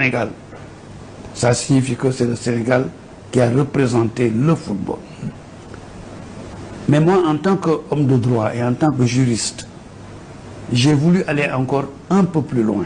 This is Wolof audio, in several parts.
Sénégal. Ça signifie que c'est le Sénégal qui a représenté le football. Mais moi, en tant qu'homme de droit et en tant que juriste, j'ai voulu aller encore un peu plus loin.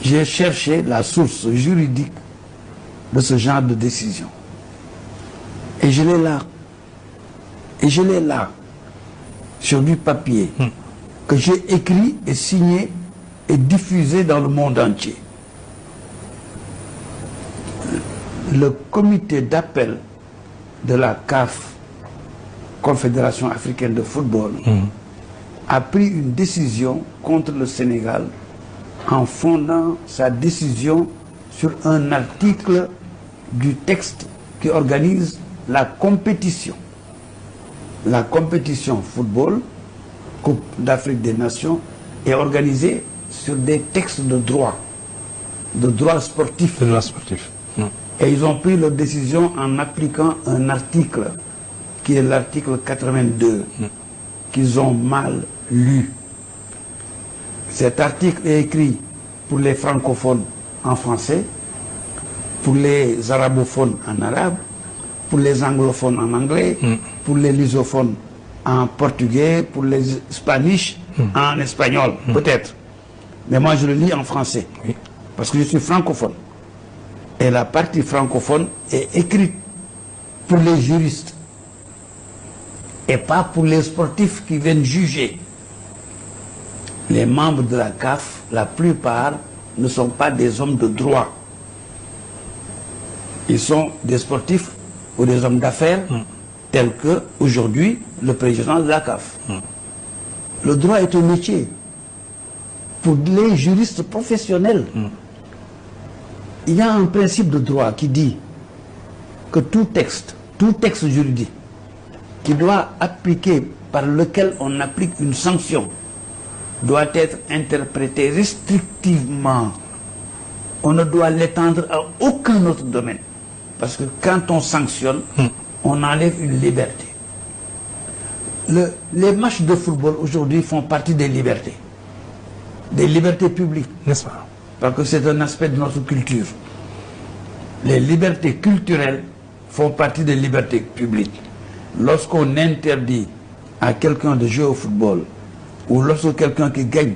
J'ai cherché la source juridique de ce genre de décision. Et je l'ai là. Et je l'ai là, sur du papier, que j'ai écrit et signé et diffusé dans le monde entier. Le comité d'appel de la CAF, Confédération africaine de football, a pris une décision contre le Sénégal en fondant sa décision sur un article du texte qui organise la compétition. La compétition football, Coupe d'Afrique des Nations, est organisée sur des textes de droit sportif. De droit sportif. Et ils ont pris leur décision en appliquant un article, qui est l'article 82, qu'ils ont mal lu. Cet article est écrit pour les francophones en français, pour les arabophones en arabe, pour les anglophones en anglais, pour les lusophones en portugais, pour les hispaniques en espagnol, peut-être. Mais moi, je le lis en français, parce que je suis francophone. Et la partie francophone est écrite pour les juristes et pas pour les sportifs qui viennent juger. Les membres de la CAF, la plupart, ne sont pas des hommes de droit. Ils sont des sportifs ou des hommes d'affaires, tels que, aujourd'hui, le président de la CAF. Le droit est un métier pour les juristes professionnels. Il y a un principe de droit qui dit que tout texte juridique qui doit appliquer, par lequel on applique une sanction, doit être interprété restrictivement. On ne doit l'étendre à aucun autre domaine. Parce que quand on sanctionne, on enlève une liberté. Les matchs de football aujourd'hui font partie des libertés publiques. N'est-ce pas? Parce que c'est un aspect de notre culture. Les libertés culturelles font partie des libertés publiques. Lorsqu'on interdit à quelqu'un de jouer au football, ou lorsque quelqu'un qui gagne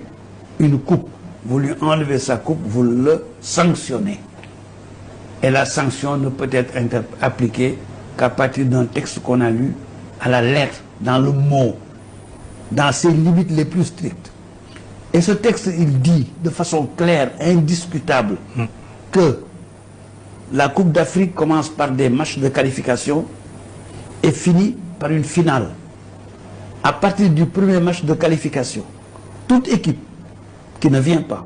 une coupe, vous lui enlevez sa coupe, vous le sanctionnez. Et la sanction ne peut être appliquée qu'à partir d'un texte qu'on a lu à la lettre, dans le mot, dans ses limites les plus strictes. Et ce texte, il dit de façon claire, indiscutable, que la Coupe d'Afrique commence par des matchs de qualification et finit par une finale. À partir du premier match de qualification, toute équipe qui ne vient pas,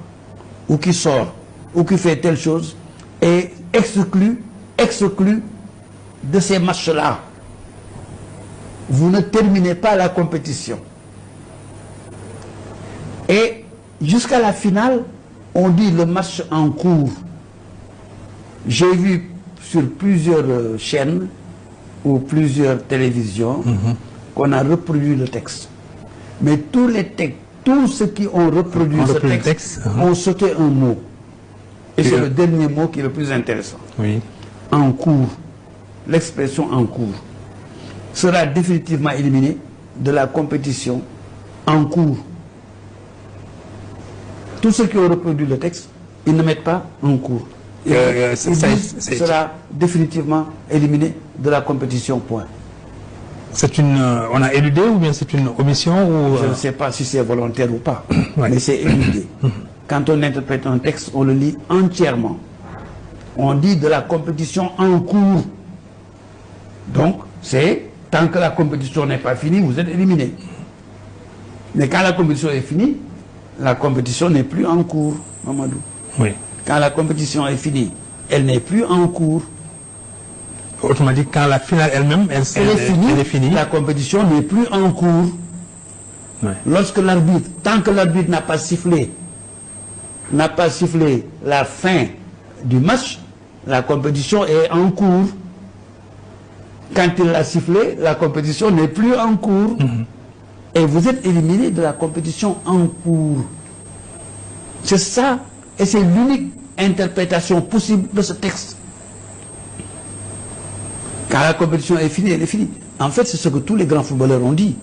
ou qui sort, ou qui fait telle chose, est exclue de ces matchs-là. Vous ne terminez pas la compétition. Et jusqu'à la finale, on dit le match en cours. J'ai vu sur plusieurs chaînes ou plusieurs télévisions qu'on a reproduit le texte. Mais tous ceux qui ont reproduit ce texte ont sauté un mot. Et c'est le dernier mot qui est le plus intéressant. Oui. En cours. L'expression en cours sera définitivement éliminée de la compétition en cours. Tous ceux qui ont reproduit le texte, ils ne mettent pas en cours. Sera définitivement éliminé de la compétition, point. C'est on a éludé ou bien c'est une omission ou Je ne sais pas si c'est volontaire ou pas, mais c'est éludé. Quand on interprète un texte, on le lit entièrement. On dit de la compétition en cours. Donc, c'est tant que la compétition n'est pas finie, vous êtes éliminé. Mais quand la compétition est finie, la compétition n'est plus en cours, Mamadou. Oui. Quand la compétition est finie, elle n'est plus en cours. Autrement dit, quand la finale elle-même, elle est finie, la compétition n'est plus en cours. Oui. Lorsque l'arbitre, tant que l'arbitre n'a pas sifflé la fin du match, la compétition est en cours. Quand il l'a sifflé, la compétition n'est plus en cours. Et vous êtes éliminé de la compétition en cours. C'est ça, et c'est l'unique interprétation possible de ce texte. Quand la compétition est finie, elle est finie. En fait, c'est ce que tous les grands footballeurs ont dit,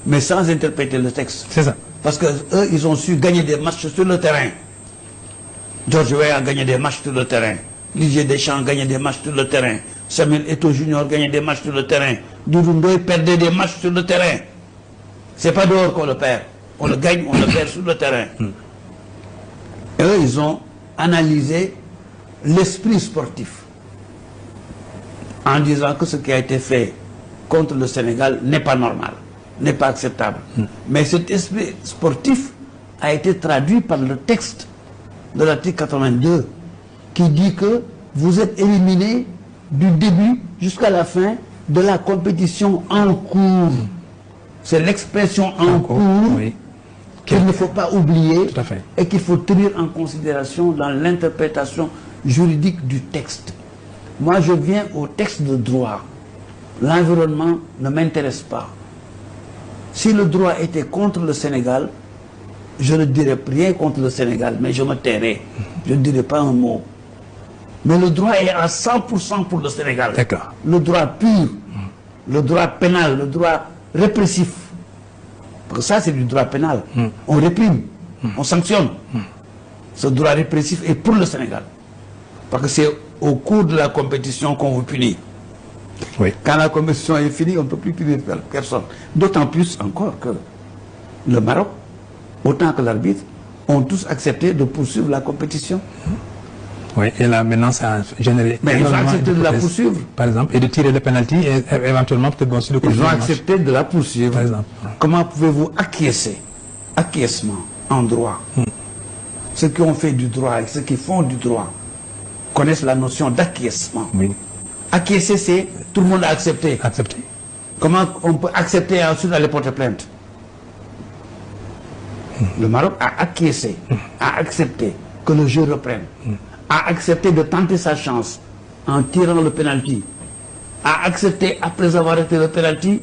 mais sans interpréter le texte. C'est ça. Parce qu'eux, ils ont su gagner des matchs sur le terrain. George Weah a gagné des matchs sur le terrain. Didier Deschamps a gagné des matchs sur le terrain. Samuel Eto'o Junior a gagné des matchs sur le terrain. Doudou Ndoye perdait des matchs sur le terrain. C'est pas dehors qu'on le perd. On le gagne, on le perd sur le terrain. Et eux, ils ont analysé l'esprit sportif en disant que ce qui a été fait contre le Sénégal n'est pas normal, n'est pas acceptable. Mais cet esprit sportif a été traduit par le texte de l'article 82 qui dit que vous êtes éliminé du début jusqu'à la fin de la compétition en cours. C'est l'expression en cours oui. qu'il ne faut pas oublier Tout à fait. et qu'il faut tenir en considération dans l'interprétation juridique du texte. Moi, je viens au texte de droit. L'environnement ne m'intéresse pas. Si le droit était contre le Sénégal, je ne dirais rien contre le Sénégal, mais je me tairais. Je ne dirais pas un mot. Mais le droit est à 100% pour le Sénégal. D'accord. Le droit pur, le droit pénal, le droit répressif. Parce que ça, c'est du droit pénal. On réprime, on sanctionne. Ce droit répressif est pour le Sénégal. Parce que c'est au cours de la compétition qu'on vous punit. Oui. Quand la compétition est finie, on ne peut plus punir personne. D'autant plus encore que le Maroc, autant que l'arbitre, ont tous accepté de poursuivre la compétition. Oui, et là maintenant ça a généré. Mais ils ont accepté de la poursuivre. Par exemple, et de tirer le penalty et éventuellement peut-être bon, si le Ils ont accepté de la poursuivre. Par exemple. Comment pouvez-vous acquiescer? Acquiescement en droit. Ceux qui ont fait du droit et ceux qui font du droit connaissent la notion d'acquiescement. Oui. Acquiescer, c'est tout le monde a accepté. Accepté. Comment on peut accepter et ensuite aller porter plainte? Le Maroc a acquiescé, a accepté que le jeu reprenne, a accepté de tenter sa chance en tirant le penalty, a accepté, après avoir été le penalty,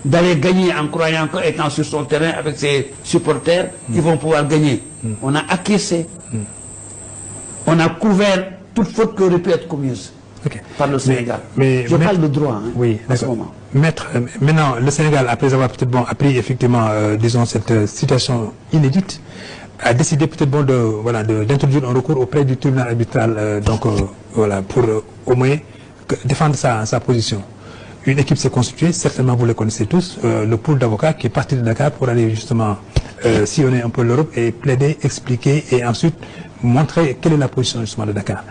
d'aller gagner en croyant qu'étant sur son terrain avec ses supporters, ils vont pouvoir gagner. On a acquiescé. On a couvert toute faute qui aurait pu être commise par le Sénégal. Je parle de droit oui, en ce moment. Maître, maintenant, le Sénégal, après avoir peut-être bon, appris effectivement, disons, cette situation inédite, a décidé peut-être bon d'introduire un recours auprès du tribunal arbitral, voilà, pour au moins défendre sa position. Une équipe s'est constituée, certainement vous le connaissez tous, le pool d'avocats qui est parti de Dakar pour aller justement sillonner un peu l'Europe et plaider, expliquer et ensuite montrer quelle est la position justement de Dakar,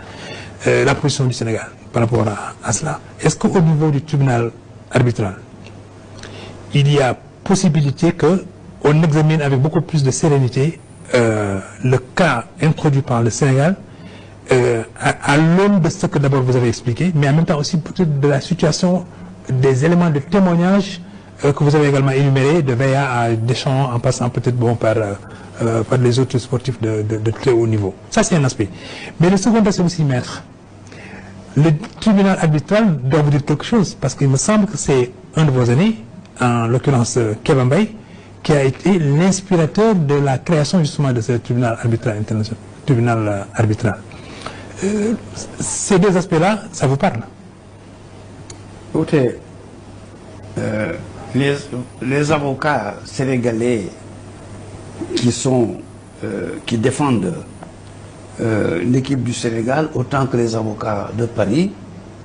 la position du Sénégal par rapport à cela. Est-ce qu'au niveau du tribunal arbitral, il y a possibilité qu'on examine avec beaucoup plus de sérénité le cas introduit par le Sénégal à l'aune de ce que d'abord vous avez expliqué, mais en même temps aussi peut-être de la situation des éléments de témoignage que vous avez également énumérés, de Weah à Deschamps, en passant peut-être bon par les autres sportifs de très haut niveau. Ça, c'est un aspect. Mais le second aspect aussi, maître, le tribunal arbitral doit vous dire quelque chose, parce qu'il me semble que c'est un de vos amis, en l'occurrence Kéba Mbaye, qui a été l'inspirateur de la création justement de ce tribunal arbitral international, tribunal arbitral. Ces deux aspects-là, ça vous parle? Écoutez, les avocats sénégalais qui défendent l'équipe du Sénégal, autant que les avocats de Paris,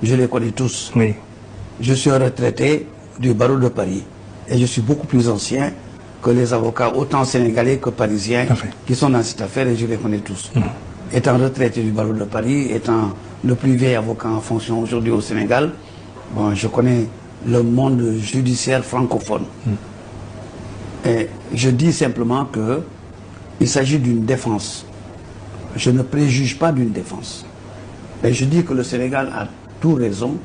je les connais tous. Oui. Je suis un retraité du barreau de Paris et je suis beaucoup plus ancien que les avocats, autant sénégalais que parisiens, qui sont dans cette affaire et je les connais tous. Étant retraité du barreau de Paris, étant le plus vieil avocat en fonction aujourd'hui au Sénégal, bon, je connais le monde judiciaire francophone. Et je dis simplement qu'il s'agit d'une défense. Je ne préjuge pas d'une défense. Mais je dis que le Sénégal a toute raison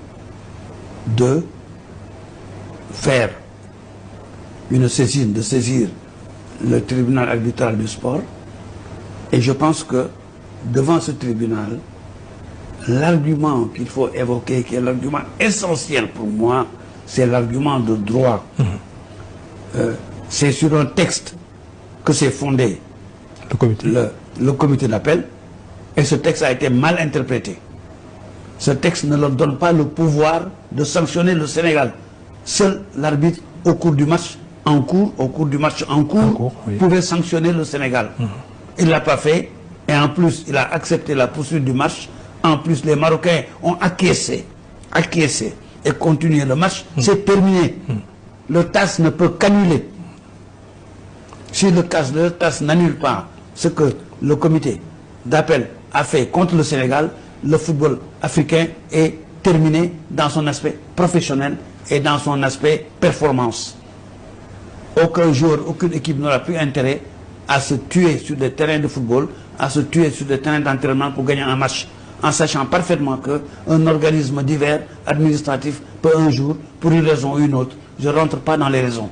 de faire une saisine, de saisir le tribunal arbitral du sport. Et je pense que devant ce tribunal, l'argument qu'il faut évoquer, qui est l'argument essentiel pour moi, c'est l'argument de droit. C'est sur un texte que s'est fondé le comité d'appel, Et ce texte a été mal interprété. Ce texte ne leur donne pas le pouvoir de sanctionner le Sénégal. Seul l'arbitre au cours du match en cours, oui, pouvait sanctionner le Sénégal. Il ne l'a pas fait et en plus il a accepté la poursuite du match. En plus les Marocains ont acquiescé et continué le match. C'est terminé. Le TAS ne peut qu'annuler. Si le TAS n'annule pas ce que le comité d'appel a fait contre le Sénégal, le football africain est terminé dans son aspect professionnel et dans son aspect performance. Aucun joueur, aucune équipe n'aura plus intérêt à se tuer sur des terrains de football, à se tuer sur des terrains d'entraînement pour gagner un match, en sachant parfaitement qu'un organisme divers, administratif, peut un jour, pour une raison ou une autre, je ne rentre pas dans les raisons.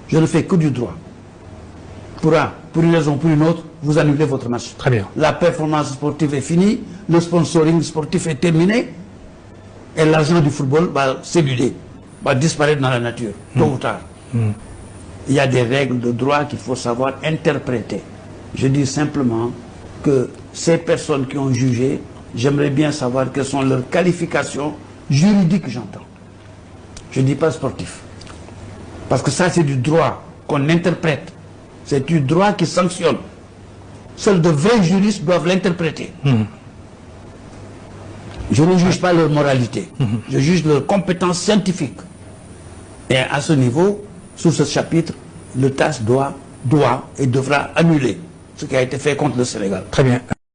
Je ne fais que du droit. Pour une raison ou pour une autre, vous annulez votre match. Très bien. La performance sportive est finie, le sponsoring sportif est terminé, et l'argent du football va s'éluder, va disparaître dans la nature, tôt ou tard. Il y a des règles de droit qu'il faut savoir interpréter. Je dis simplement que ces personnes qui ont jugé, j'aimerais bien savoir quelles sont leurs qualifications juridiques, j'entends. Je ne dis pas sportif. Parce que ça, c'est du droit qu'on interprète. C'est du droit qui sanctionne. Seuls de vrais juristes doivent l'interpréter. Je ne juge pas leur moralité. Je juge leur compétence scientifique. Et à ce niveau, sous ce chapitre, le TAS doit et devra annuler ce qui a été fait contre le Sénégal. Très bien.